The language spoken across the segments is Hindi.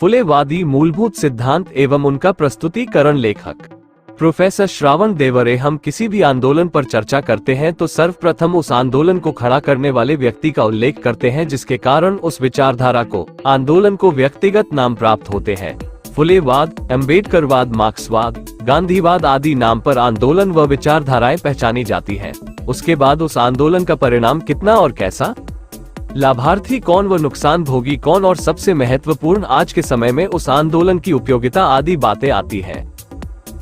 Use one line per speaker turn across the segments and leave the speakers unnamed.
फुलेवादी मूलभूत सिद्धांत एवं उनका प्रस्तुतिकरण। लेखक प्रोफेसर श्रावण देवरे। हम किसी भी आंदोलन पर चर्चा करते हैं तो सर्वप्रथम उस आंदोलन को खड़ा करने वाले व्यक्ति का उल्लेख करते हैं जिसके कारण उस विचारधारा को, आंदोलन को व्यक्तिगत नाम प्राप्त होते हैं। फुलेवाद, अम्बेडकरवाद, मार्क्सवाद, गांधीवाद आदि नाम पर आंदोलन व विचारधाराएं पहचानी जाती है। उसके बाद उस आंदोलन का परिणाम कितना और कैसा, लाभार्थी कौन व नुकसान भोगी कौन, और सबसे महत्वपूर्ण आज के समय में उस आंदोलन की उपयोगिता आदि बातें आती है।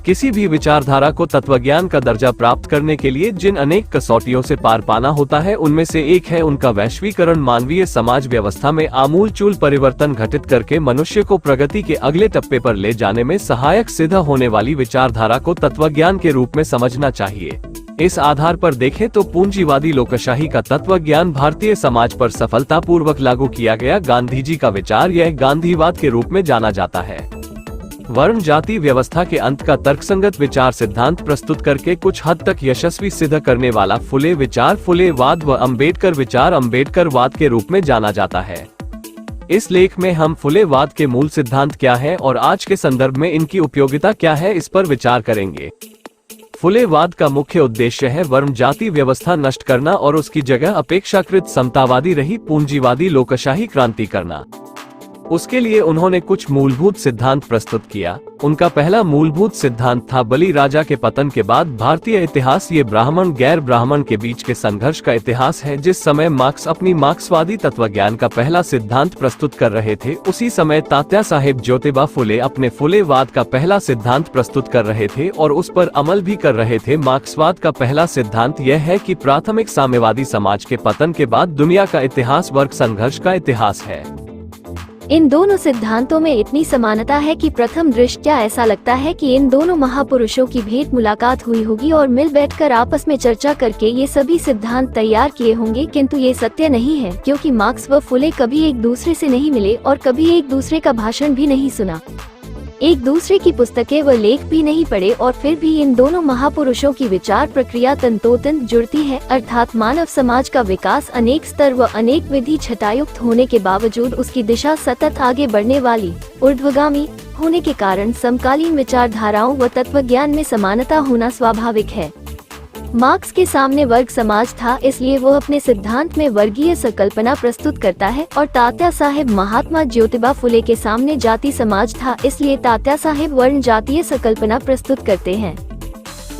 किसी भी विचारधारा को तत्वज्ञान का दर्जा प्राप्त करने के लिए जिन अनेक कसौटियों से पार पाना होता है उनमें से एक है उनका वैश्वीकरण। मानवीय समाज व्यवस्था में आमूलचूल परिवर्तन घटित करके मनुष्य को प्रगति के अगले टप्पे पर ले जाने में सहायक सिद्ध होने वाली विचारधारा को तत्वज्ञान के रूप में समझना चाहिए। इस आधार पर देखें तो पूंजीवादी लोकशाही का तत्वज्ञान भारतीय समाज पर सफलतापूर्वक लागू किया गया गांधी जी का विचार, यह गांधीवाद के रूप में जाना जाता है। वर्ण जाति व्यवस्था के अंत का तर्कसंगत विचार सिद्धांत प्रस्तुत करके कुछ हद तक यशस्वी सिद्ध करने वाला फुले विचार फुलेवाद व अम्बेडकर विचार अम्बेडकरवाद के रूप में जाना जाता है। इस लेख में हम फुलेवाद के मूल सिद्धांत क्या है और आज के संदर्भ में इनकी उपयोगिता क्या है इस पर विचार करेंगे। फुलेवाद का मुख्य उद्देश्य है वर्ण जाति व्यवस्था नष्ट करना और उसकी जगह अपेक्षाकृत समतावादी रही पूंजीवादी लोकशाही क्रांति करना। उसके लिए उन्होंने कुछ मूलभूत सिद्धांत प्रस्तुत किया। उनका पहला मूलभूत सिद्धांत था बलि राजा के पतन के बाद भारतीय इतिहास ये ब्राह्मण गैर ब्राह्मण के बीच के संघर्ष का इतिहास है। जिस समय मार्क्स अपनी मार्क्सवादी तत्वज्ञान का पहला सिद्धांत प्रस्तुत कर रहे थे उसी समय तात्या साहेब ज्योतिबा फुले अपने फुलेवाद का पहला सिद्धांत प्रस्तुत कर रहे थे और उस पर अमल भी कर रहे थे। मार्क्सवाद का पहला सिद्धांत यह है कि प्राथमिक साम्यवादी समाज के पतन के बाद दुनिया का इतिहास वर्ग संघर्ष का इतिहास है।
इन दोनों सिद्धांतों में इतनी समानता है कि प्रथम दृष्टया ऐसा लगता है कि इन दोनों महापुरुषों की भेंट मुलाकात हुई होगी और मिल बैठकर आपस में चर्चा करके ये सभी सिद्धांत तैयार किए होंगे, किंतु ये सत्य नहीं है क्योंकि मार्क्स व फुले कभी एक दूसरे से नहीं मिले और कभी एक दूसरे का भाषण भी नहीं सुना, एक दूसरे की पुस्तकें व लेख भी नहीं पढ़े और फिर भी इन दोनों महापुरुषों की विचार प्रक्रिया तंतोतंत जुड़ती है। अर्थात मानव समाज का विकास अनेक स्तर व अनेक विधि छटायुक्त होने के बावजूद उसकी दिशा सतत आगे बढ़ने वाली ऊर्ध्वगामी होने के कारण समकालीन विचारधाराओं व तत्वज्ञान में समानता होना स्वाभाविक है। मार्क्स के सामने वर्ग समाज था इसलिए वो अपने सिद्धांत में वर्गीय संकल्पना प्रस्तुत करता है और तात्या साहेब महात्मा ज्योतिबा फुले के सामने जाति समाज था इसलिए तात्या साहेब वर्ण जातीय संकल्पना प्रस्तुत करते हैं।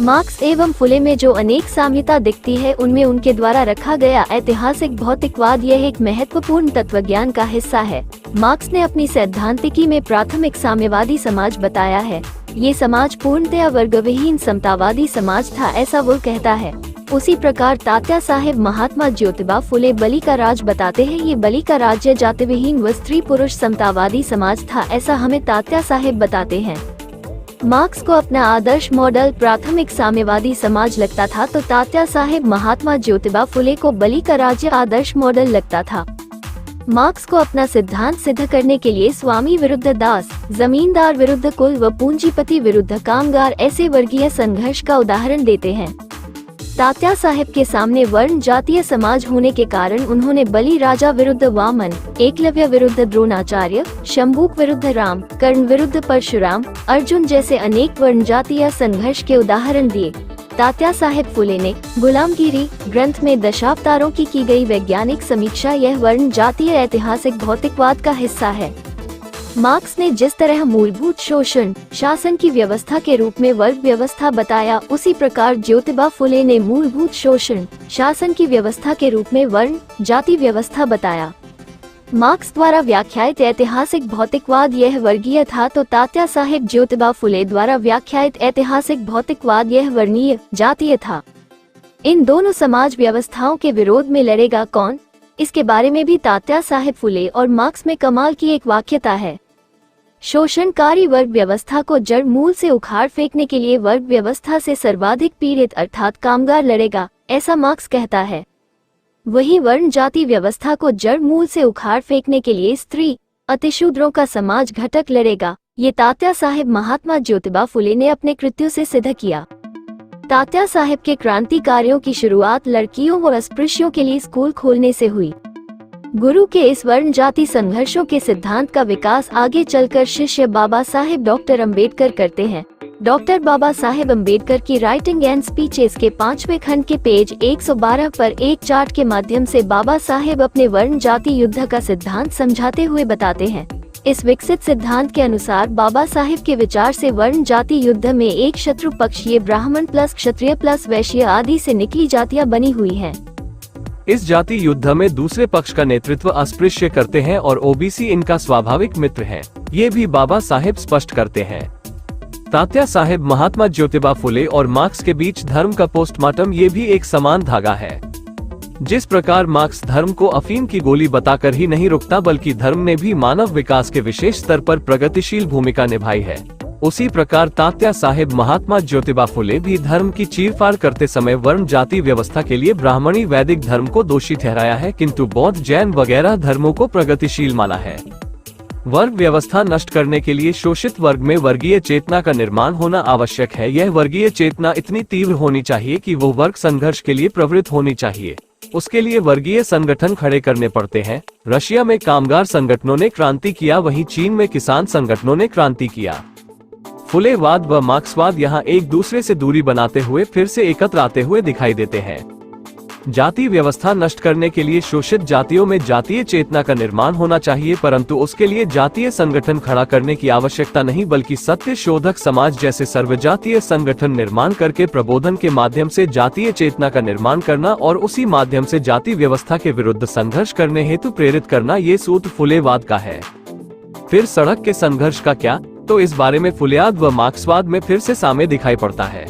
मार्क्स एवं फुले में जो अनेक साम्यता दिखती है उनमें उनके द्वारा रखा गया ऐतिहासिक भौतिकवाद यह एक महत्वपूर्ण तत्वज्ञान का हिस्सा है। मार्क्स ने अपनी सैद्धांतिकी में प्राथमिक साम्यवादी समाज बताया है। ये समाज पूर्णतया वर्गविहीन समतावादी समाज था ऐसा वो कहता है। उसी प्रकार तात्या साहेब महात्मा ज्योतिबा फुले बलि का राज बताते हैं। ये बलि का राज्य जातिविहीन व स्त्री पुरुष समतावादी समाज था ऐसा हमें तात्या साहेब बताते हैं। मार्क्स को अपना आदर्श मॉडल प्राथमिक साम्यवादी समाज लगता था तो तात्या साहेब महात्मा ज्योतिबा फुले को बलि का राज्य आदर्श मॉडल लगता था। मार्क्स को अपना सिद्धांत सिद्ध करने के लिए स्वामी विरुद्ध दास, जमींदार विरुद्ध कुल व पूंजीपति विरुद्ध कामगार ऐसे वर्गीय संघर्ष का उदाहरण देते हैं। तात्या साहेब के सामने वर्ण जातीय समाज होने के कारण उन्होंने बलि राजा विरुद्ध वामन, एकलव्य विरुद्ध द्रोणाचार्य, शंभूक विरुद्ध राम, कर्ण विरुद्ध परशुराम, अर्जुन जैसे अनेक वर्ण जातीय संघर्ष के उदाहरण दिए। तात्या साहेब फुले ने गुलामगिरी ग्रंथ में दशावतारों की गई वैज्ञानिक समीक्षा यह वर्ण जातीय ऐतिहासिक भौतिकवाद का हिस्सा है। मार्क्स ने जिस तरह मूलभूत शोषण शासन की व्यवस्था के रूप में वर्ग व्यवस्था बताया उसी प्रकार ज्योतिबा फुले ने मूलभूत शोषण शासन की व्यवस्था के रूप में वर्ण जाति व्यवस्था बताया। मार्क्स द्वारा व्याख्यायित ऐतिहासिक भौतिकवाद यह वर्गीय था तो तात्या साहेब ज्योतिबा फुले द्वारा व्याख्यायित ऐतिहासिक भौतिकवाद यह वर्णीय जातीय था। इन दोनों समाज व्यवस्थाओं के विरोध में लड़ेगा कौन, इसके बारे में भी तात्या साहेब फुले और मार्क्स में कमाल की एक वाक्यता है। शोषणकारी वर्ग व्यवस्था को जड़ मूल से उखाड़ फेंकने के लिए वर्ग व्यवस्था से सर्वाधिक पीड़ित अर्थात कामगार लड़ेगा, ऐसा मार्क्स कहता है। वहीं वर्ण जाति व्यवस्था को जड़ मूल से उखाड़ फेंकने के लिए स्त्री अतिशूद्रों का समाज घटक लड़ेगा। ये तात्या साहेब महात्मा ज्योतिबा फुले ने अपने कृत्यों से सिद्ध किया। तात्या साहेब के क्रांति कार्यों की शुरुआत लड़कियों व अस्पृश्यों के लिए स्कूल खोलने से हुई। गुरु के इस वर्ण जाति संघर्षों के सिद्धांत का विकास आगे चलकर शिष्य बाबा साहेब डॉक्टर अंबेडकर करते हैं। डॉक्टर बाबा साहेब अंबेडकर की राइटिंग एंड स्पीचेस के 5वें खंड के पेज 112 पर एक चार्ट के माध्यम से बाबा साहेब अपने वर्ण जाति युद्ध का सिद्धांत समझाते हुए बताते हैं। इस विकसित सिद्धांत के अनुसार बाबा साहेब के विचार से वर्ण जाति युद्ध में एक शत्रु पक्षीय ब्राह्मण प्लस क्षत्रिय प्लस वैश्य आदि से निकली जातियां बनी हुई हैं।
इस जाति युद्ध में दूसरे पक्ष का नेतृत्व अस्पृश्य करते हैं और ओबीसी इनका स्वाभाविक मित्र है, ये भी बाबा साहेब स्पष्ट करते हैं। तात्या साहेब महात्मा ज्योतिबा फुले और मार्क्स के बीच धर्म का पोस्टमार्टम ये भी एक समान धागा है। जिस प्रकार मार्क्स धर्म को अफीम की गोली बताकर ही नहीं रुकता, बल्कि धर्म ने भी मानव विकास के विशेष स्तर पर प्रगतिशील भूमिका निभाई है, उसी प्रकार तात्या साहेब महात्मा ज्योतिबा फुले भी धर्म की चीरफाड़ करते समय वर्ण जाति व्यवस्था के लिए ब्राह्मणी वैदिक धर्म को दोषी ठहराया है, किंतु बौद्ध जैन वगैरह धर्मों को प्रगतिशील माना है। वर्ग व्यवस्था नष्ट करने के लिए शोषित वर्ग में वर्गीय चेतना का निर्माण होना आवश्यक है। यह वर्गीय चेतना इतनी तीव्र होनी चाहिए कि वो वर्ग संघर्ष के लिए प्रवृत्त होनी चाहिए। उसके लिए वर्गीय संगठन खड़े करने पड़ते हैं। रशिया में कामगार संगठनों ने क्रांति किया, वहीं चीन में किसान संगठनों ने क्रांति किया। फुलेवाद व मार्क्सवाद यहाँ एक दूसरे से दूरी बनाते हुए फिर से एकत्र आते हुए दिखाई देते हैं। जाति व्यवस्था नष्ट करने के लिए शोषित जातियों में जातीय चेतना का निर्माण होना चाहिए, परंतु उसके लिए जातीय संगठन खड़ा करने की आवश्यकता नहीं, बल्कि सत्य शोधक समाज जैसे सर्वजातीय संगठन निर्माण करके प्रबोधन के माध्यम से जातीय चेतना का निर्माण करना और उसी माध्यम से जाति व्यवस्था के विरुद्ध संघर्ष करने हेतु प्रेरित करना, ये सूत्र फुलेवाद का है। फिर सड़क के संघर्ष का क्या, तो इस बारे में फुलेवाद व मार्क्सवाद में फिर से साम्य दिखाई पड़ता है।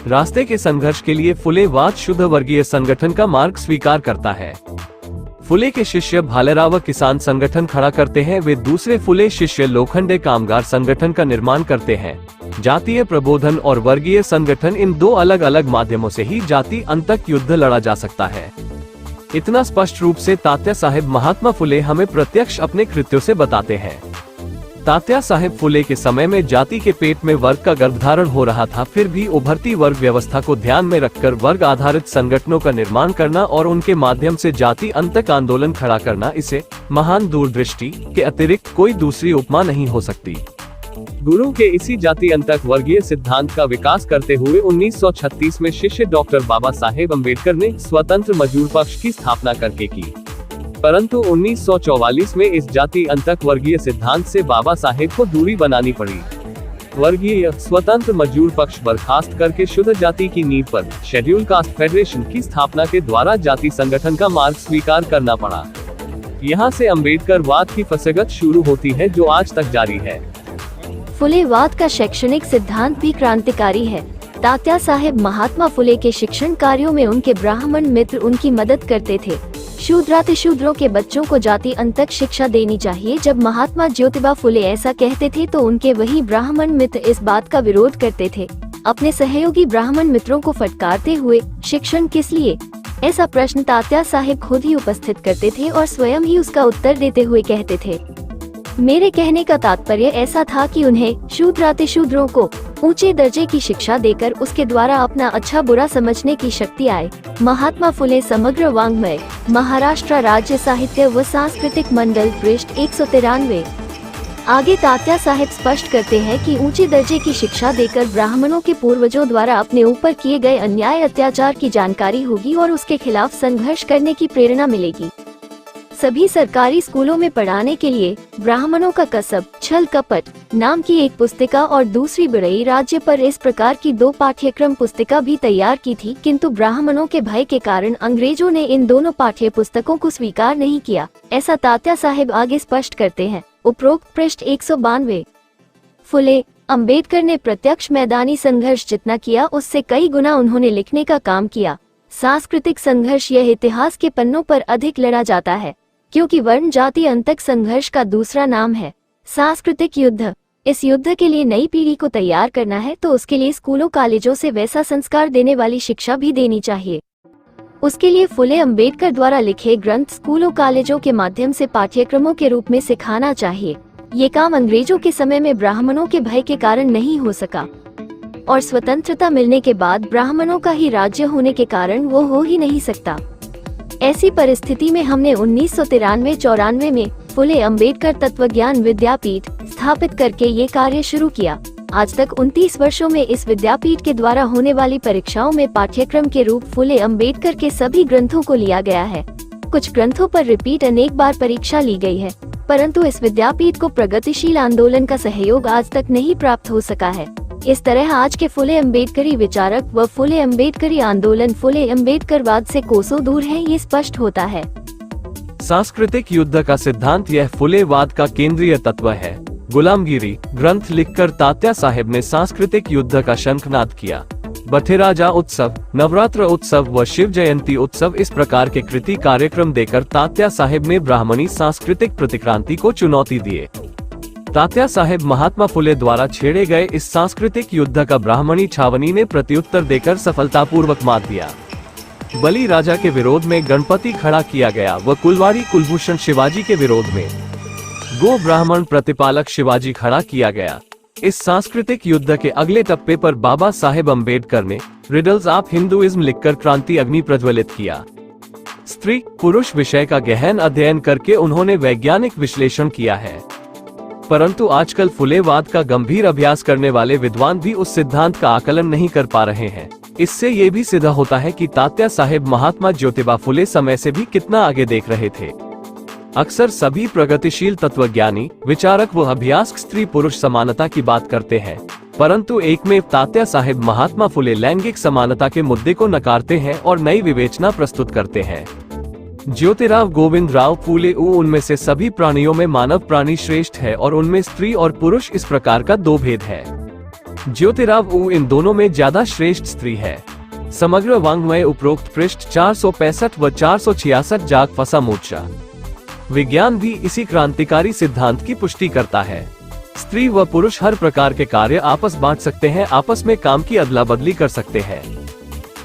रास्ते के संघर्ष के लिए फुलेवाद शुद्ध वर्गीय संगठन का मार्ग स्वीकार करता है। फुले के शिष्य भालेराव किसान संगठन खड़ा करते हैं, वे दूसरे फुले शिष्य लोखंडे कामगार संगठन का निर्माण करते हैं। जातीय प्रबोधन और वर्गीय संगठन, इन दो अलग अलग माध्यमों से ही जाति अंतक युद्ध लड़ा जा सकता है। इतना स्पष्ट रूप से तात्या साहेब महात्मा फुले हमें प्रत्यक्ष अपने कृत्यों से बताते हैं। तात्या साहेब फुले के समय में जाति के पेट में वर्ग का गर्भधारण हो रहा था, फिर भी उभरती वर्ग व्यवस्था को ध्यान में रखकर वर्ग आधारित संगठनों का निर्माण करना और उनके माध्यम से जाति अंतक आंदोलन खड़ा करना, इसे महान दूरदृष्टि के अतिरिक्त कोई दूसरी उपमा नहीं हो सकती। गुरु के इसी जाति अंतक वर्गीय सिद्धांत का विकास करते हुए 1936 में शिष्य डॉक्टर बाबा साहेब अम्बेडकर ने स्वतंत्र मजदूर पक्ष की स्थापना करके की, परंतु 1944 में इस जाति अंतक वर्गीय सिद्धांत से बाबा साहेब को दूरी बनानी पड़ी। वर्गीय स्वतंत्र मजदूर पक्ष बर्खास्त करके शुद्ध जाति की नींव पर शेड्यूल कास्ट फेडरेशन की स्थापना के द्वारा जाति संगठन का मार्ग स्वीकार करना पड़ा। यहाँ से अम्बेडकर वाद की फसगत शुरू होती है, जो आज तक जारी है।
फुलेवाद का शैक्षणिक सिद्धांत भी क्रांतिकारी है। तात्या साहेब महात्मा फुले के शिक्षण कार्यों में उनके ब्राह्मण मित्र उनकी मदद करते थे। शूद्रातिशूद्रों के बच्चों को जाति अंतक शिक्षा देनी चाहिए। जब महात्मा ज्योतिबा फुले ऐसा कहते थे तो उनके वही ब्राह्मण मित्र इस बात का विरोध करते थे। अपने सहयोगी ब्राह्मण मित्रों को फटकारते हुए, शिक्षण किस लिए, ऐसा प्रश्न तात्या साहेब खुद ही उपस्थित करते थे और स्वयं ही उसका उत्तर देते हुए कहते थे, मेरे कहने का तात्पर्य ऐसा था कि उन्हें शूद्रातिशूद्रों को ऊंचे दर्जे की शिक्षा देकर उसके द्वारा अपना अच्छा बुरा समझने की शक्ति आए। महात्मा फुले समग्र वाङ्मय, महाराष्ट्र राज्य साहित्य व सांस्कृतिक मंडल, पृष्ठ 193। आगे तात्या साहेब स्पष्ट करते हैं कि ऊंचे दर्जे की शिक्षा देकर ब्राह्मणों के पूर्वजों द्वारा अपने ऊपर किए गए अन्याय अत्याचार की जानकारी होगी और उसके खिलाफ संघर्ष करने की प्रेरणा मिलेगी। सभी सरकारी स्कूलों में पढ़ाने के लिए ब्राह्मणों का कसब, छल कपट नाम की एक पुस्तिका और दूसरी बड़ई राज्य पर इस प्रकार की 2 पाठ्यक्रम पुस्तिका भी तैयार की थी, किंतु ब्राह्मणों के भय के कारण अंग्रेजों ने इन दोनों पाठ्य पुस्तकों को स्वीकार नहीं किया, ऐसा तात्या साहेब आगे स्पष्ट करते हैं। उपरोक्त पृष्ठ 192। फुले अंबेडकर ने प्रत्यक्ष मैदानी संघर्ष जितना किया उससे कई गुना उन्होंने लिखने का काम किया। सांस्कृतिक संघर्ष यह इतिहास के पन्नों पर अधिक लड़ा जाता है, क्योंकि वर्ण जाति अंतक संघर्ष का दूसरा नाम है सांस्कृतिक युद्ध। इस युद्ध के लिए नई पीढ़ी को तैयार करना है तो उसके लिए स्कूलों कॉलेजों से वैसा संस्कार देने वाली शिक्षा भी देनी चाहिए। उसके लिए फुले अंबेडकर द्वारा लिखे ग्रंथ स्कूलों कॉलेजों के माध्यम से पाठ्यक्रमों के रूप में सिखाना चाहिए। ये काम अंग्रेजों के समय में ब्राह्मणों के भय के कारण नहीं हो सका और स्वतंत्रता मिलने के बाद ब्राह्मणों का ही राज्य होने के कारण वो हो ही नहीं सकता। ऐसी परिस्थिति में हमने 1993-94 में फुले अंबेडकर तत्वज्ञान विद्यापीठ स्थापित करके ये कार्य शुरू किया। आज तक 29 वर्षों में इस विद्यापीठ के द्वारा होने वाली परीक्षाओं में पाठ्यक्रम के रूप फुले अंबेडकर के सभी ग्रंथों को लिया गया है। कुछ ग्रंथों पर रिपीट अनेक बार परीक्षा ली गई है, परंतु इस विद्यापीठ को प्रगतिशील आंदोलन का सहयोग आज तक नहीं प्राप्त हो सका है। इस तरह आज के फुले अंबेडकरी विचारक व फुले अंबेडकरी आंदोलन फुले अंबेडकरवाद से कोसों दूर है, ये स्पष्ट होता है।
सांस्कृतिक युद्ध का सिद्धांत यह फुलेवाद का केंद्रीय तत्व है। गुलामगिरी ग्रंथ लिखकर तात्या साहेब ने सांस्कृतिक युद्ध का शंखनाद किया। बथेराजा उत्सव, नवरात्र उत्सव व शिव जयंती उत्सव इस प्रकार के कृति कार्यक्रम देकर तात्या साहेब ने ब्राह्मणी सांस्कृतिक प्रतिक्रांति को चुनौती दिए। तात्या साहेब महात्मा फुले द्वारा छेड़े गए इस सांस्कृतिक युद्ध का ब्राह्मणी छावनी ने प्रत्युत्तर देकर सफलतापूर्वक मात दिया। बलि राजा के विरोध में गणपति खड़ा किया गया व कुलवाड़ी कुलभूषण शिवाजी के विरोध में गो ब्राह्मण प्रतिपालक शिवाजी खड़ा किया गया। इस सांस्कृतिक युद्ध के अगले टप्पे पर बाबा साहेब अम्बेडकर ने रिडल्स ऑफ हिंदुइज्म लिखकर क्रांति अग्नि प्रज्वलित किया। स्त्री पुरुष विषय का गहन अध्ययन करके उन्होंने वैज्ञानिक विश्लेषण किया है, परंतु आजकल फुलेवाद का गंभीर अभ्यास करने वाले विद्वान भी उस सिद्धांत का आकलन नहीं कर पा रहे हैं। इससे ये भी सिद्ध होता है कि तात्या साहेब महात्मा ज्योतिबा फुले समय से भी कितना आगे देख रहे थे। अक्सर सभी प्रगतिशील तत्वज्ञानी विचारक व अभ्यासक स्त्री पुरुष समानता की बात करते हैं, परंतु एकमेव तात्या साहेब महात्मा फुले लैंगिक समानता के मुद्दे को नकारते हैं और नई विवेचना प्रस्तुत करते हैं। ज्योतिराव गोविंद राव फूले उनमें से सभी प्राणियों में मानव प्राणी श्रेष्ठ है और उनमें स्त्री और पुरुष इस प्रकार का दो भेद है। ज्योतिराव इन दोनों में ज्यादा श्रेष्ठ स्त्री है। समग्र वाङ्मय उपरोक्त पृष्ठ 465 व 466 जाग फसा मोर्चा। विज्ञान भी इसी क्रांतिकारी सिद्धांत की पुष्टि करता है। स्त्री व पुरुष हर प्रकार के कार्य आपस बांट सकते हैं, आपस में काम की अदला बदली कर सकते हैं,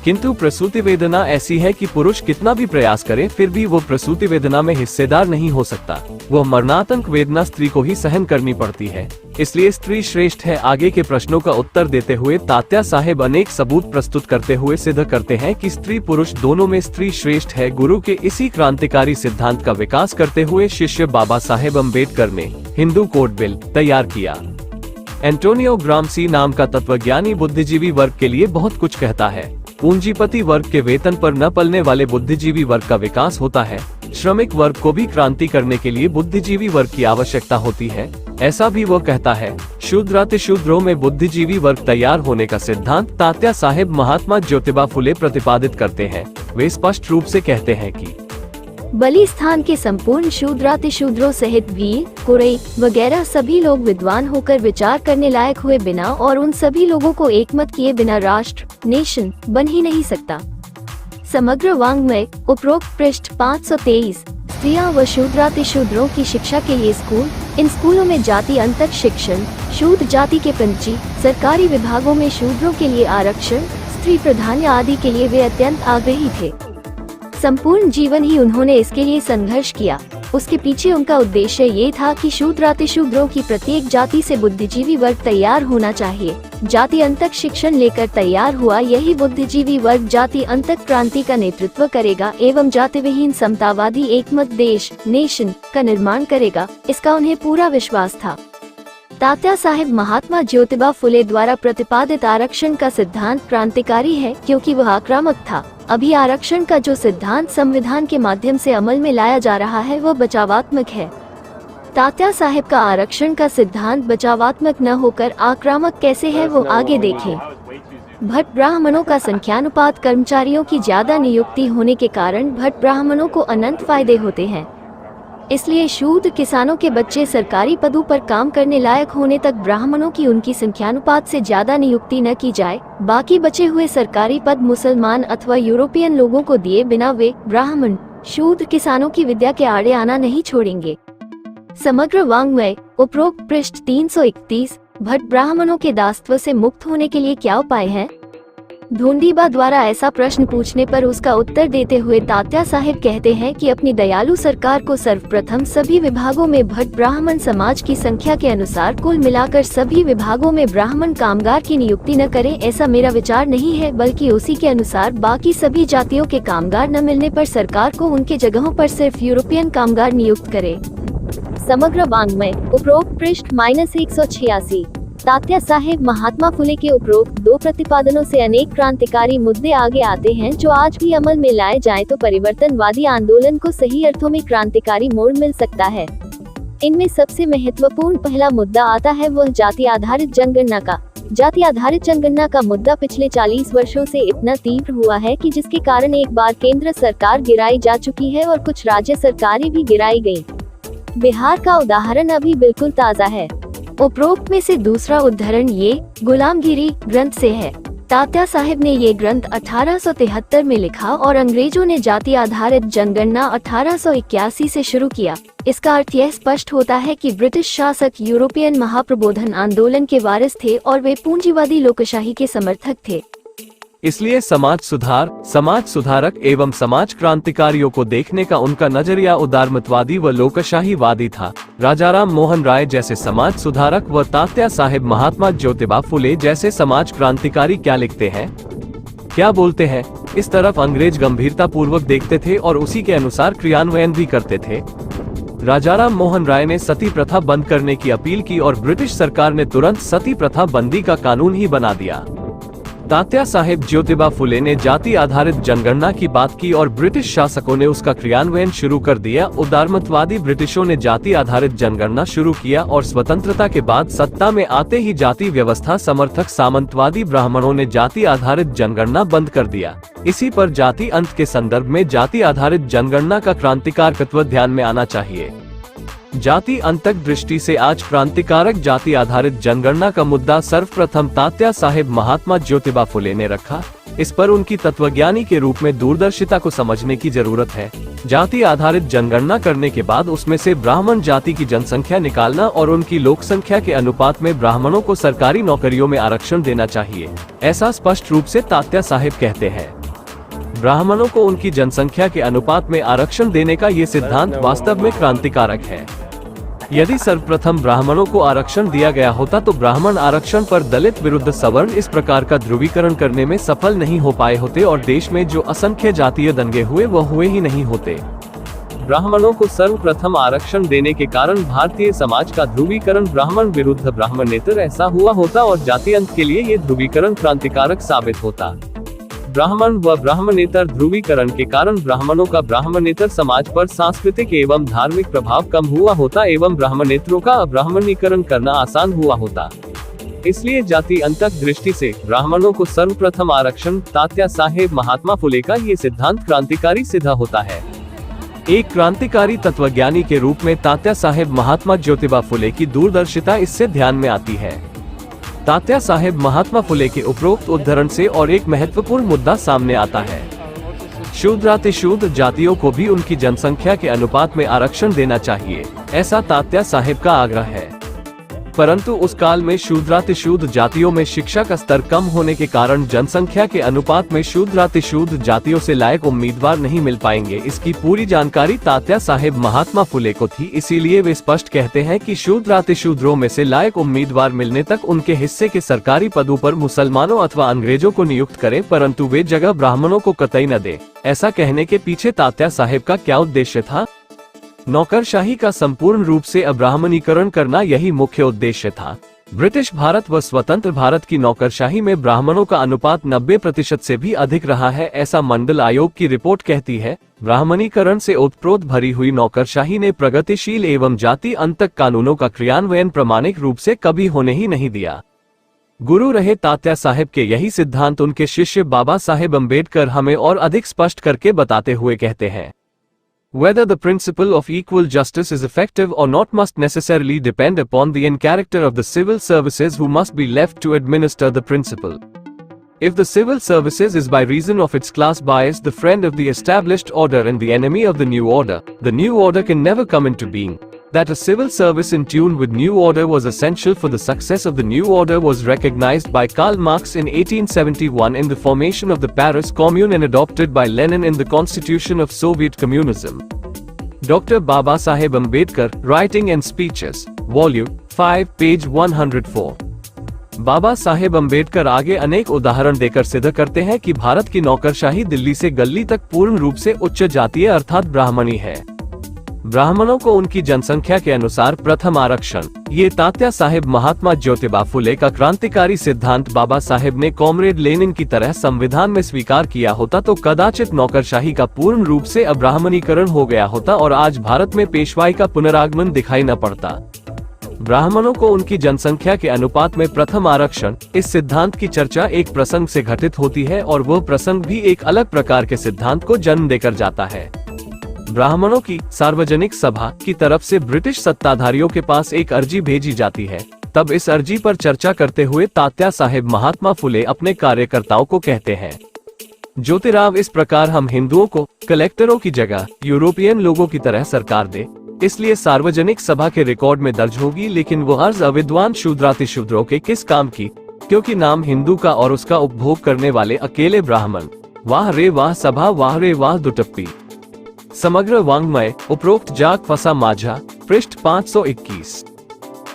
किंतु प्रसूति वेदना ऐसी है कि पुरुष कितना भी प्रयास करे फिर भी वो प्रसूति वेदना में हिस्सेदार नहीं हो सकता। वह मरणातंक वेदना स्त्री को ही सहन करनी पड़ती है, इसलिए स्त्री श्रेष्ठ है। आगे के प्रश्नों का उत्तर देते हुए तात्या साहेब अनेक सबूत प्रस्तुत करते हुए सिद्ध करते हैं कि स्त्री पुरुष दोनों में स्त्री श्रेष्ठ है। गुरु के इसी क्रांतिकारी सिद्धांत का विकास करते हुए शिष्य बाबा साहेब अम्बेडकर ने हिंदू कोड बिल तैयार किया। एंटोनियो ग्राम्सी नाम का तत्वज्ञानी बुद्धिजीवी वर्ग के लिए बहुत कुछ कहता है। पूंजीपति वर्ग के वेतन पर न पलने वाले बुद्धिजीवी वर्ग का विकास होता है। श्रमिक वर्ग को भी क्रांति करने के लिए बुद्धिजीवी वर्ग की आवश्यकता होती है, ऐसा भी वो कहता है। शूद्रातिशूद्रों में बुद्धिजीवी वर्ग तैयार होने का सिद्धांत तात्या साहेब महात्मा ज्योतिबा फुले प्रतिपादित करते हैं। वे स्पष्ट रूप से कहते हैं कि
बलिस्थान के संपूर्ण शूद्रातिशूद्रों सहित वीर, कुरई वगैरह सभी लोग विद्वान होकर विचार करने लायक हुए बिना और उन सभी लोगों को एकमत किए बिना राष्ट्र नेशन बन ही नहीं सकता। समग्र वाङ्मय उपरोक्त पृष्ठ 523। स्त्रियां व शूद्रातिशूद्रों की शिक्षा के लिए स्कूल, इन स्कूलों में जाति अंतर शिक्षण, शूद्र जाति के पंची, सरकारी विभागों में शूद्रों के लिए आरक्षण, स्त्री प्राधान्य आदि के लिए वे अत्यंत आग्रही थे। संपूर्ण जीवन ही उन्होंने इसके लिए संघर्ष किया। उसके पीछे उनका उद्देश्य ये था कि शूद्रातिशूद्रों की प्रत्येक जाति से बुद्धिजीवी वर्ग तैयार होना चाहिए। जाति अंतक शिक्षण लेकर तैयार हुआ यही बुद्धिजीवी वर्ग जाति अंतक क्रांति का नेतृत्व करेगा एवं जाति विहीन समतावादी एकमत देश नेशन का निर्माण करेगा, इसका उन्हें पूरा विश्वास था। तात्या साहेब महात्मा ज्योतिबा फुले द्वारा प्रतिपादित आरक्षण का सिद्धांत क्रांतिकारी है क्योंकि वह आक्रामक था। अभी आरक्षण का जो सिद्धांत संविधान के माध्यम से अमल में लाया जा रहा है वह बचावात्मक है। तात्या साहेब का आरक्षण का सिद्धांत बचावात्मक न होकर आक्रामक कैसे है वो आगे देखें। भट्ट ब्राह्मणों का संख्यानुपात कर्मचारियों की ज्यादा नियुक्ति होने के कारण भट्ट ब्राह्मणों को अनंत फायदे होते हैं, इसलिए शूद्र किसानों के बच्चे सरकारी पदों पर काम करने लायक होने तक ब्राह्मणों की उनकी संख्यानुपात से ज्यादा नियुक्ति न की जाए। बाकी बचे हुए सरकारी पद मुसलमान अथवा यूरोपियन लोगों को दिए बिना वे ब्राह्मण शूद्र किसानों की विद्या के आड़े आना नहीं छोड़ेंगे। समग्र वाङ्मय उपरोक्त पृष्ठ 331। भट्ट ब्राह्मणों के दासत्व से मुक्त होने के लिए क्या उपाय है? ढूंढीबा द्वारा ऐसा प्रश्न पूछने पर उसका उत्तर देते हुए तात्या साहेब कहते हैं कि अपनी दयालु सरकार को सर्वप्रथम सभी विभागों में भट्ट ब्राह्मण समाज की संख्या के अनुसार कुल मिलाकर सभी विभागों में ब्राह्मण कामगार की नियुक्ति न करे, ऐसा मेरा विचार नहीं है, बल्कि उसी के अनुसार बाकी सभी जातियों के कामगार न मिलने पर सरकार को उनके जगहों पर सिर्फ यूरोपियन कामगार नियुक्त करे। समग्र वाङ्मय उपरोक्त पृष्ठ -186। तात्या साहेब महात्मा फुले के उपरोक्त दो प्रतिपादनों से अनेक क्रांतिकारी मुद्दे आगे आते हैं जो आज भी अमल में लाए जाएं तो परिवर्तनवादी आंदोलन को सही अर्थों में क्रांतिकारी मोड़ मिल सकता है। इनमें सबसे महत्वपूर्ण पहला मुद्दा आता है वह जाति आधारित जनगणना का। जाति आधारित जनगणना का मुद्दा पिछले 40 वर्षों से इतना तीव्र हुआ है कि जिसके कारण एक बार केंद्र सरकार गिराई जा चुकी है और कुछ राज्य सरकारें भी गिराई गयी। बिहार का उदाहरण अभी बिल्कुल ताज़ा है। उपरोक्त में से दूसरा उदाहरण ये गुलामगिरी ग्रंथ से है। तात्या साहेब ने ये ग्रंथ 1873 में लिखा और अंग्रेजों ने जाति आधारित जनगणना 1881 से शुरू किया। इसका अर्थ यह स्पष्ट होता है कि ब्रिटिश शासक यूरोपियन महाप्रबोधन आंदोलन के वारिस थे और वे पूंजीवादी लोकशाही के समर्थक थे।
इसलिए समाज सुधारक एवं समाज क्रांतिकारियों को देखने का उनका नजरिया उदारमतवादी व लोकशाहीवादी था। राजाराम मोहन राय जैसे समाज सुधारक व तात्या साहेब महात्मा ज्योतिबा फुले जैसे समाज क्रांतिकारी क्या लिखते हैं, क्या बोलते हैं, इस तरफ अंग्रेज गंभीरता पूर्वक देखते थे और उसी के अनुसार क्रियान्वयन भी करते थे। राजाराम मोहन राय ने सती प्रथा बंद करने की अपील की और ब्रिटिश सरकार ने तुरंत सती प्रथा बंदी का कानून ही बना दिया। तात्या साहेब ज्योतिबा फुले ने जाति आधारित जनगणना की बात की और ब्रिटिश शासकों ने उसका क्रियान्वयन शुरू कर दिया। उदारमतवादी ब्रिटिशों ने जाति आधारित जनगणना शुरू किया और स्वतंत्रता के बाद सत्ता में आते ही जाति व्यवस्था समर्थक सामंतवादी ब्राह्मणों ने जाति आधारित जनगणना बंद कर दिया। इसी पर जाति अंत के संदर्भ में जाति आधारित जनगणना का क्रांतिकारकत्व ध्यान में आना चाहिए। जाति अंतक दृष्टि से आज क्रांतिकारक जाति आधारित जनगणना का मुद्दा सर्वप्रथम तात्या साहेब महात्मा ज्योतिबा फुले ने रखा। इस पर उनकी तत्वज्ञानी के रूप में दूरदर्शिता को समझने की जरूरत है। जाति आधारित जनगणना करने के बाद उसमें से ब्राह्मण जाति की जनसंख्या निकालना और उनकी लोक संख्या के अनुपात में ब्राह्मणों को सरकारी नौकरियों में आरक्षण देना चाहिए, ऐसा स्पष्ट रूप से तात्या साहेब कहते हैं। ब्राह्मणों को उनकी जनसंख्या के अनुपात में आरक्षण देने का ये सिद्धांत वास्तव में क्रांतिकारक है। यदि सर्वप्रथम ब्राह्मणों को आरक्षण दिया गया होता तो ब्राह्मण आरक्षण पर दलित विरुद्ध सवर्ण इस प्रकार का ध्रुवीकरण करने में सफल नहीं हो पाए होते और देश में जो असंख्य जातीय दंगे हुए वह हुए ही नहीं होते। ब्राह्मणों को सर्वप्रथम आरक्षण देने के कारण भारतीय समाज का ध्रुवीकरण ब्राह्मण विरुद्ध ब्राह्मणेतर ऐसा हुआ होता और जाति अंत के लिए ये ध्रुवीकरण क्रांतिकारक साबित होता। ब्राह्मण व ब्राह्मणेतर ध्रुवीकरण के कारण ब्राह्मणों का ब्राह्मणेतर समाज पर सांस्कृतिक एवं धार्मिक प्रभाव कम हुआ होता एवं ब्राह्मणेतरों का अब्राह्मणीकरण करना आसान हुआ होता। इसलिए जाति अंतक दृष्टि से ब्राह्मणों को सर्वप्रथम आरक्षण तात्या साहेब महात्मा फुले का ये सिद्धांत क्रांतिकारी सिद्ध होता है। एक क्रांतिकारी तत्वज्ञानी के रूप में तात्या साहेब महात्मा ज्योतिबा फुले की दूरदर्शिता इससे ध्यान में आती है। तात्या साहेब महात्मा फुले के उपरोक्त उद्धरण से और एक महत्वपूर्ण मुद्दा सामने आता है। शूद्रातिशूद्र जातियों को भी उनकी जनसंख्या के अनुपात में आरक्षण देना चाहिए, ऐसा तात्या साहेब का आग्रह है। परंतु उस काल में शूद्रातिशूद्र जातियों में शिक्षा का स्तर कम होने के कारण जनसंख्या के अनुपात में शूद्रातिशूद्र जातियों से लायक उम्मीदवार नहीं मिल पाएंगे। इसकी पूरी जानकारी तात्या साहेब महात्मा फुले को थी, इसीलिए वे स्पष्ट कहते हैं कि शूद्रातिशूद्रों में से लायक उम्मीदवार मिलने तक उनके हिस्से के सरकारी पदों पर मुसलमानों अथवा अंग्रेजों को नियुक्त करें, परंतु वे जगह ब्राह्मणों को कतई न दे। ऐसा कहने के पीछे तात्या साहेब का क्या उद्देश्य था? नौकरशाही का संपूर्ण रूप से अब्राह्मणीकरण करना यही मुख्य उद्देश्य था। ब्रिटिश भारत व स्वतंत्र भारत की नौकरशाही में ब्राह्मणों का अनुपात 90% से भी अधिक रहा है, ऐसा मंडल आयोग की रिपोर्ट कहती है। ब्राह्मणीकरण से ओतप्रोत भरी हुई नौकरशाही ने प्रगतिशील एवं जाति अंतक कानूनों का क्रियान्वयन प्रामाणिक रूप से कभी होने ही नहीं दिया। गुरु रहे तात्या साहेब के यही सिद्धांत उनके शिष्य बाबा साहेब अम्बेडकर हमें और अधिक स्पष्ट करके बताते हुए कहते हैं, Whether the principle of equal justice is effective or not must necessarily depend upon the in-character of the civil services who must be left to administer the principle. If the civil services is by reason of its class bias the friend of the established order and the enemy of the new order can never come into being. That a civil service in tune with new order was essential for the success of the new order was recognized by Karl Marx in 1871 in the formation of the Paris Commune and adopted by Lenin in the Constitution of Soviet Communism. Dr. Baba Saheb Ambedkar, Writing and Speeches, Volume 5, page 104. Baba Saheb Ambedkar आगे अनेक उदाहरण देकर सिद्ध करते हैं कि भारत की नौकरशाही दिल्ली से गली तक पूर्ण रूप से उच्च जातीय अर्थात ब्राह्मणी है। ब्राह्मणों को उनकी जनसंख्या के अनुसार प्रथम आरक्षण, ये तात्या साहेब महात्मा ज्योतिबा फुले का क्रांतिकारी सिद्धांत बाबा साहेब ने कॉमरेड लेनिन की तरह संविधान में स्वीकार किया होता तो कदाचित नौकरशाही का पूर्ण रूप से अब्राह्मणीकरण हो गया होता और आज भारत में पेशवाई का पुनरागमन दिखाई न पड़ता। ब्राह्मणों को उनकी जनसंख्या के अनुपात में प्रथम आरक्षण, इस सिद्धांत की चर्चा एक प्रसंग से घटित होती है और वह प्रसंग भी एक अलग प्रकार के सिद्धांत को जन्म देकर जाता है। ब्राह्मणों की सार्वजनिक सभा की तरफ से ब्रिटिश सत्ताधारियों के पास एक अर्जी भेजी जाती है। तब इस अर्जी पर चर्चा करते हुए तात्या साहेब महात्मा फुले अपने कार्यकर्ताओं को कहते हैं, ज्योतिराव, इस प्रकार हम हिंदुओं को कलेक्टरों की जगह यूरोपियन लोगों की तरह सरकार दे, इसलिए सार्वजनिक सभा के रिकॉर्ड में दर्ज होगी, लेकिन वो अर्ज अविद्वान शूद्राति शूद्रों के किस काम की, क्योंकि नाम हिंदू का और उसका उपभोग करने वाले अकेले ब्राह्मण। वाह रे वाह सभा, वाह रे वाह दुटप्पी। समग्र वांग्मय, उपरोक्त जाग फसा माझा, पृष्ठ 521।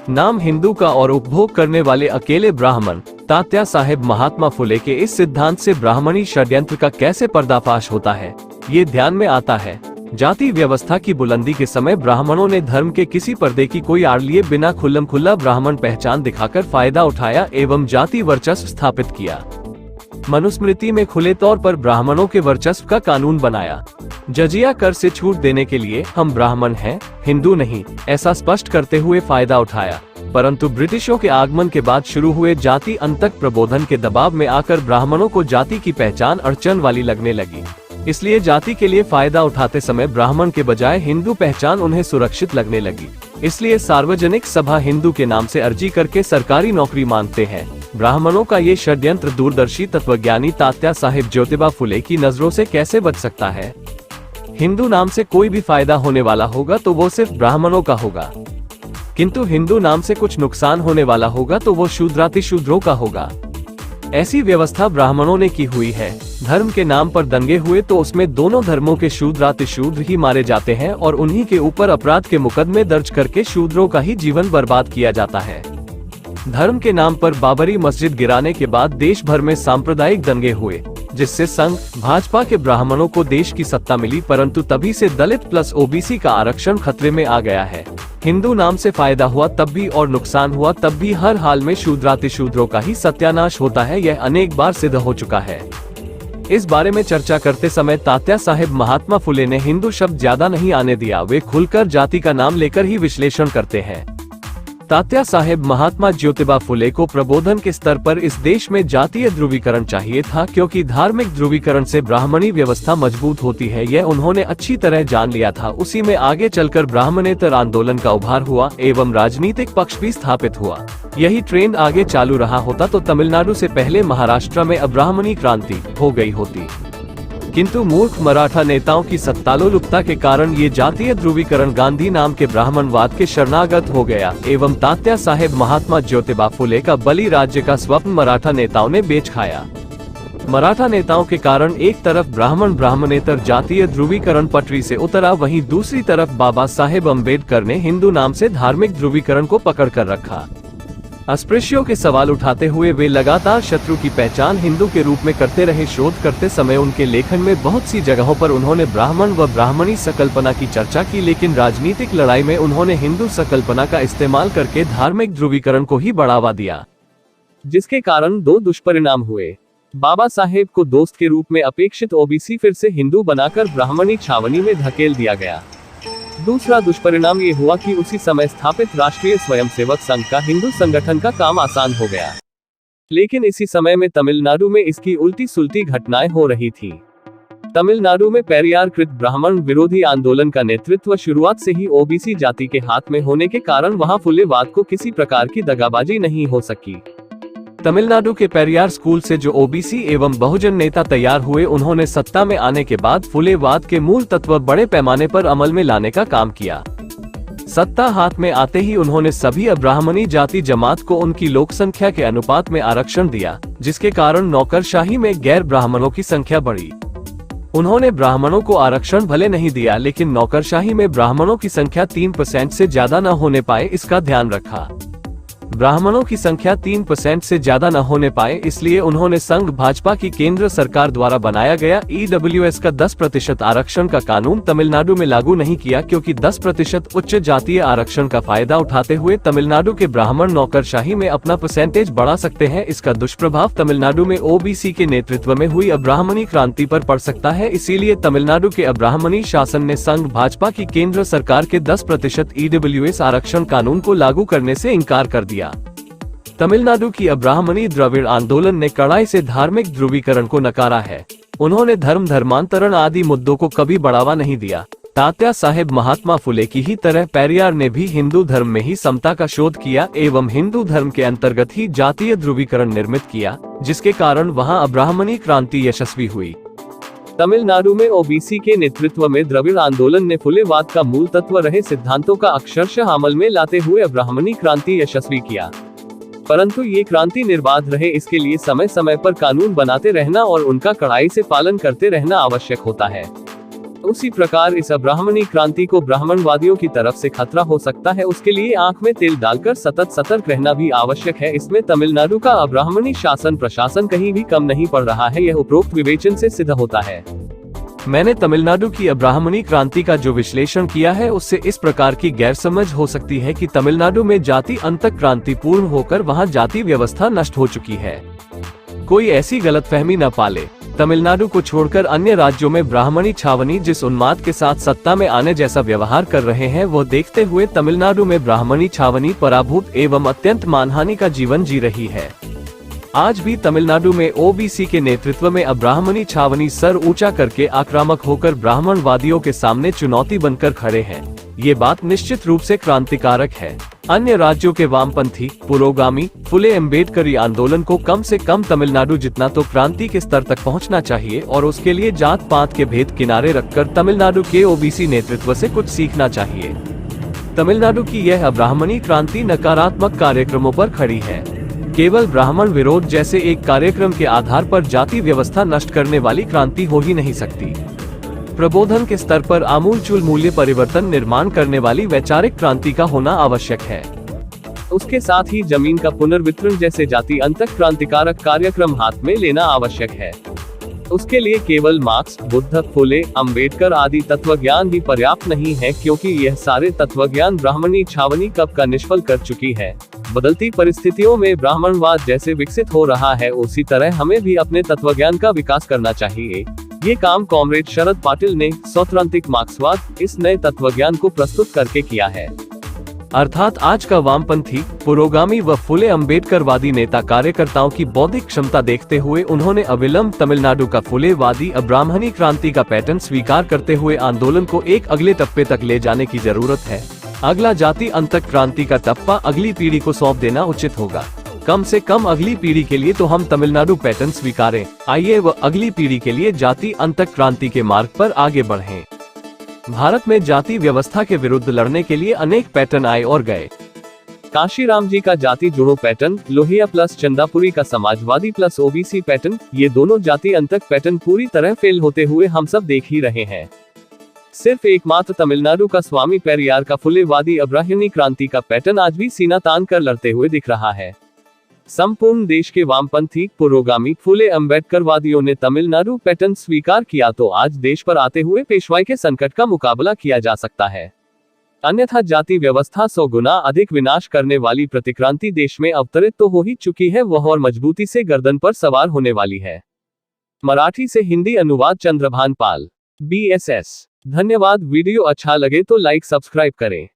नाम हिंदू का और उपभोग करने वाले अकेले ब्राह्मण। तात्या साहेब महात्मा फुले के इस सिद्धांत से ब्राह्मणी षड्यंत्र का कैसे पर्दाफाश होता है, ये ध्यान में आता है। जाति व्यवस्था की बुलंदी के समय ब्राह्मणों ने धर्म के किसी पर्दे की कोई आड़ लिए बिना खुल्लम खुल्ला ब्राह्मण पहचान दिखाकर फायदा उठाया एवं जाति वर्चस्व स्थापित किया। मनुस्मृति में खुले तौर पर ब्राह्मणों के वर्चस्व का कानून बनाया। जजिया कर से छूट देने के लिए हम ब्राह्मण हैं, हिंदू नहीं, ऐसा स्पष्ट करते हुए फायदा उठाया। परंतु ब्रिटिशों के आगमन के बाद शुरू हुए जाति अंतक प्रबोधन के दबाव में आकर ब्राह्मणों को जाति की पहचान अड़चन वाली लगने लगी। इसलिए जाति के लिए फायदा उठाते समय ब्राह्मण के बजाय हिंदू पहचान उन्हें सुरक्षित लगने लगी। इसलिए सार्वजनिक सभा हिंदू के नाम से अर्जी करके सरकारी नौकरी मांगते हैं। ब्राह्मणों का ये षड्यंत्र दूरदर्शी तत्वज्ञानी तात्या साहेब ज्योतिबा फुले की नजरों से कैसे बच सकता है? हिंदू नाम से कोई भी फायदा होने वाला होगा तो वो सिर्फ ब्राह्मणों का होगा, किंतु हिंदू नाम से कुछ नुकसान होने वाला होगा तो वो शूद्राति शूद्रों का होगा। ऐसी व्यवस्था ब्राह्मणों ने की हुई है। धर्म के नाम पर दंगे हुए तो उसमें दोनों धर्मों के शूद्राति शूद्र ही मारे जाते हैं और उन्हीं के ऊपर अपराध के मुकदमे दर्ज करके शूद्रों का ही जीवन बर्बाद किया जाता है। धर्म के नाम पर बाबरी मस्जिद गिराने के बाद देश भर में सांप्रदायिक दंगे हुए, जिससे संघ भाजपा के ब्राह्मणों को देश की सत्ता मिली, परंतु तभी से दलित प्लस ओबीसी का आरक्षण खतरे में आ गया है। हिंदू नाम से फायदा हुआ तब भी और नुकसान हुआ तब भी, हर हाल में शूद्राति शूद्रों का ही सत्यानाश होता है। यह अनेक बार सिद्ध हो चुका है। इस बारे में चर्चा करते समय तात्या साहेब महात्मा फुले ने हिंदू शब्द ज्यादा नहीं आने दिया, वे खुलकर जाति का नाम लेकर ही विश्लेषण करते हैं। तात्या साहेब महात्मा ज्योतिबा फुले को प्रबोधन के स्तर पर इस देश में जातीय ध्रुवीकरण चाहिए था, क्योंकि धार्मिक ध्रुवीकरण से ब्राह्मणी व्यवस्था मजबूत होती है, यह उन्होंने अच्छी तरह जान लिया था। उसी में आगे चलकर ब्राह्मणेतर आंदोलन का उभार हुआ एवं राजनीतिक पक्ष भी स्थापित हुआ। यही ट्रेंड आगे चालू रहा होता तो तमिलनाडु से पहले महाराष्ट्र में अब्राह्मणी क्रांति हो गई होती, किंतु मूर्ख मराठा नेताओं की सत्तालोलुपता के कारण ये जातीय ध्रुवीकरण गांधी नाम के ब्राह्मणवाद के शरणागत हो गया एवं तात्या साहेब महात्मा ज्योतिबा फुले का बलि राज्य का स्वप्न मराठा नेताओं ने बेच खाया। मराठा नेताओं के कारण एक तरफ ब्राह्मण ब्राह्मणेतर जातीय ध्रुवीकरण पटरी से उतरा, वहीं दूसरी तरफ बाबा साहेब अम्बेडकर ने हिंदू नाम से धार्मिक ध्रुवीकरण को पकड़ कर रखा। अस्पृश्यों के सवाल उठाते हुए वे लगातार शत्रु की पहचान हिंदू के रूप में करते रहे। शोध करते समय उनके लेखन में बहुत सी जगहों पर उन्होंने ब्राह्मण व ब्राह्मणी संकल्पना की चर्चा की, लेकिन राजनीतिक लड़ाई में उन्होंने हिंदू संकल्पना का इस्तेमाल करके धार्मिक ध्रुवीकरण को ही बढ़ावा दिया, जिसके कारण दो दुष्परिणाम हुए। बाबा साहेब को दोस्त के रूप में अपेक्षित ओबीसी फिर से हिंदू बनाकर ब्राह्मणी छावनी में धकेल दिया गया। दूसरा दुष्परिणाम ये हुआ कि उसी समय स्थापित राष्ट्रीय स्वयंसेवक संघ का हिंदू संगठन का काम आसान हो गया। लेकिन इसी समय में तमिलनाडु में इसकी उल्टी सुलटी घटनाएं हो रही थी। तमिलनाडु में पेरियार कृत ब्राह्मण विरोधी आंदोलन का नेतृत्व शुरुआत से ही ओबीसी जाति के हाथ में होने के कारण वहां फुलेवाद को किसी प्रकार की दगाबाजी नहीं हो सकी। तमिलनाडु के पेरियार स्कूल से जो ओबीसी एवं बहुजन नेता तैयार हुए, उन्होंने सत्ता में आने के बाद फुलेवाद के मूल तत्व बड़े पैमाने पर अमल में लाने का काम किया। सत्ता हाथ में आते ही उन्होंने सभी अब्राह्मणी जाति जमात को उनकी लोक संख्या के अनुपात में आरक्षण दिया, जिसके कारण नौकरशाही में गैर ब्राह्मणों की संख्या बढ़ी। उन्होंने ब्राह्मणों को आरक्षण भले नहीं दिया, लेकिन नौकरशाही में ब्राह्मणों की संख्या 3% से ज्यादा न होने पाए इसका ध्यान रखा। ब्राह्मणों की संख्या 3% से ज्यादा न होने पाए, इसलिए उन्होंने संघ भाजपा की केंद्र सरकार द्वारा बनाया गया EWS का 10% आरक्षण का कानून तमिलनाडु में लागू नहीं किया, क्योंकि 10% उच्च जातीय आरक्षण का फायदा उठाते हुए तमिलनाडु के ब्राह्मण नौकरशाही में अपना परसेंटेज बढ़ा सकते हैं। इसका दुष्प्रभाव तमिलनाडु में OBC के नेतृत्व में हुई अब्राह्मणी क्रांति पर पड़ सकता है। इसीलिए तमिलनाडु के अब्राह्मणी शासन ने संघ भाजपा की केंद्र सरकार के 10% EWS आरक्षण कानून को लागू करने से इनकार कर दिया। तमिलनाडु की अब्राह्मणी द्रविड़ आंदोलन ने कड़ाई से धार्मिक ध्रुवीकरण को नकारा है। उन्होंने धर्मांतरण आदि मुद्दों को कभी बढ़ावा नहीं दिया। तात्या साहेब महात्मा फुले की ही तरह पेरियार ने भी हिंदू धर्म में ही समता का शोध किया एवं हिंदू धर्म के अंतर्गत ही जातीय ध्रुवीकरण निर्मित किया, जिसके कारण वहां अब्राह्मणी क्रांति यशस्वी हुई। तमिलनाडु में OBC के नेतृत्व में द्रविड़ आंदोलन ने फुलेवाद का मूल तत्व रहे सिद्धांतों का अक्षरशः अमल में लाते हुए अब्राह्मणी क्रांति यशस्वी किया। परंतु ये क्रांति निर्बाध रहे, इसके लिए समय समय पर कानून बनाते रहना और उनका कड़ाई से पालन करते रहना आवश्यक होता है। उसी प्रकार इस अब्राह्मणी क्रांति को ब्राह्मणवादियों की तरफ से खतरा हो सकता है, उसके लिए आंख में तेल डालकर सतत सतर्क रहना भी आवश्यक है। इसमें तमिलनाडु का अब्राह्मणी शासन प्रशासन कहीं भी कम नहीं पड़ रहा है, यह उपरोक्त विवेचन से सिद्ध होता है। मैंने तमिलनाडु की अब्राह्मणी क्रांति का जो विश्लेषण किया है, उससे इस प्रकार की गैरसमझ हो सकती है कि तमिलनाडु में जाति अंतक क्रांति पूर्ण होकर वहां जाति व्यवस्था नष्ट हो चुकी है। कोई ऐसी गलतफहमी न पाले। तमिलनाडु को छोड़कर अन्य राज्यों में ब्राह्मणी छावनी जिस उन्माद के साथ सत्ता में आने जैसा व्यवहार कर रहे हैं, वो देखते हुए तमिलनाडु में ब्राह्मणी छावनी पराभूत एवं अत्यंत मानहानि का जीवन जी रही है। आज भी तमिलनाडु में OBC के नेतृत्व में अब्राह्मणी छावनी सर ऊंचा करके आक्रामक होकर ब्राह्मणवादियों के सामने चुनौती बनकर खड़े हैं। ये बात निश्चित रूप से क्रांतिकारक है। अन्य राज्यों के वामपंथी, पुरोगामी, फुले अम्बेडकरी आंदोलन को कम से कम तमिलनाडु जितना तो क्रांति के स्तर तक पहुंचना चाहिए और उसके लिए जात पात के भेद किनारे रखकर तमिलनाडु के OBC नेतृत्व से कुछ सीखना चाहिए। तमिलनाडु की यह अब्राह्मणी क्रांति नकारात्मक कार्यक्रमों पर खड़ी है। केवल ब्राह्मण विरोध जैसे एक कार्यक्रम के आधार पर जाति व्यवस्था नष्ट करने वाली क्रांति हो ही नहीं सकती। प्रबोधन के स्तर पर आमूलचूल मूल्य परिवर्तन निर्माण करने वाली वैचारिक क्रांति का होना आवश्यक है। उसके साथ ही जमीन का पुनर्वितरण जैसे जाति अंतक क्रांतिकारक कार्यक्रम हाथ में लेना आवश्यक है। उसके लिए केवल मार्क्स, बुद्ध, फुले, अंबेडकर आदि तत्वज्ञान भी पर्याप्त नहीं है, क्योंकि यह सारे तत्वज्ञान ब्राह्मणी छावनी कब का निष्फल कर चुकी है। बदलती परिस्थितियों में ब्राह्मणवाद जैसे विकसित हो रहा है, उसी तरह हमें भी अपने तत्वज्ञान का विकास करना चाहिए। ये काम कॉमरेड शरद पाटिल ने सौत्रांतिक मार्क्सवाद, इस नए तत्वज्ञान को प्रस्तुत करके किया है। अर्थात आज का वामपंथी, पुरोगामी व फुले अम्बेडकरवादी नेता कार्यकर्ताओं की बौद्धिक क्षमता देखते हुए उन्होंने अविलंब तमिलनाडु का फुलेवादी अब्राह्मणी क्रांति का पैटर्न स्वीकार करते हुए आंदोलन को एक अगले टप्पे तक ले जाने की जरूरत है। अगला जाति अंतक क्रांति का टप्पा अगली पीढ़ी को सौंप देना उचित होगा। कम से कम अगली पीढ़ी के लिए तो हम तमिलनाडु पैटर्न स्वीकारें। आइए व अगली पीढ़ी के लिए जाति अंतक क्रांति के मार्ग पर आगे बढ़ें। भारत में जाति व्यवस्था के विरुद्ध लड़ने के लिए अनेक पैटर्न आए और गए। काशीराम जी का जाति जुड़ो पैटर्न, लोहिया प्लस चंदापुरी का समाजवादी प्लस OBC पैटर्न, ये दोनों जाति अंतक पैटर्न पूरी तरह फेल होते हुए हम सब देख ही रहे हैं। सिर्फ एकमात्र तमिलनाडु का स्वामी पेरियार का फुलेवादी अब्राह्मणी क्रांति का पैटर्न आज भी सीना तान कर लड़ते हुए दिख रहा है। संपूर्ण देश के वामपंथी, पुरोगामी, फुले अम्बेडकरवादियों ने तमिलनाडु पैटर्न स्वीकार किया तो आज देश पर आते हुए पेशवाई के संकट का मुकाबला किया जा सकता है। अन्यथा जाति व्यवस्था 100 गुना अधिक विनाश करने वाली प्रतिक्रांति देश में अवतरित तो हो ही चुकी है, वह और मजबूती से गर्दन पर सवार होने वाली है। मराठी से हिंदी अनुवाद चंद्रभान पाल, BSS। धन्यवाद। वीडियो अच्छा लगे तो लाइक सब्सक्राइब करें।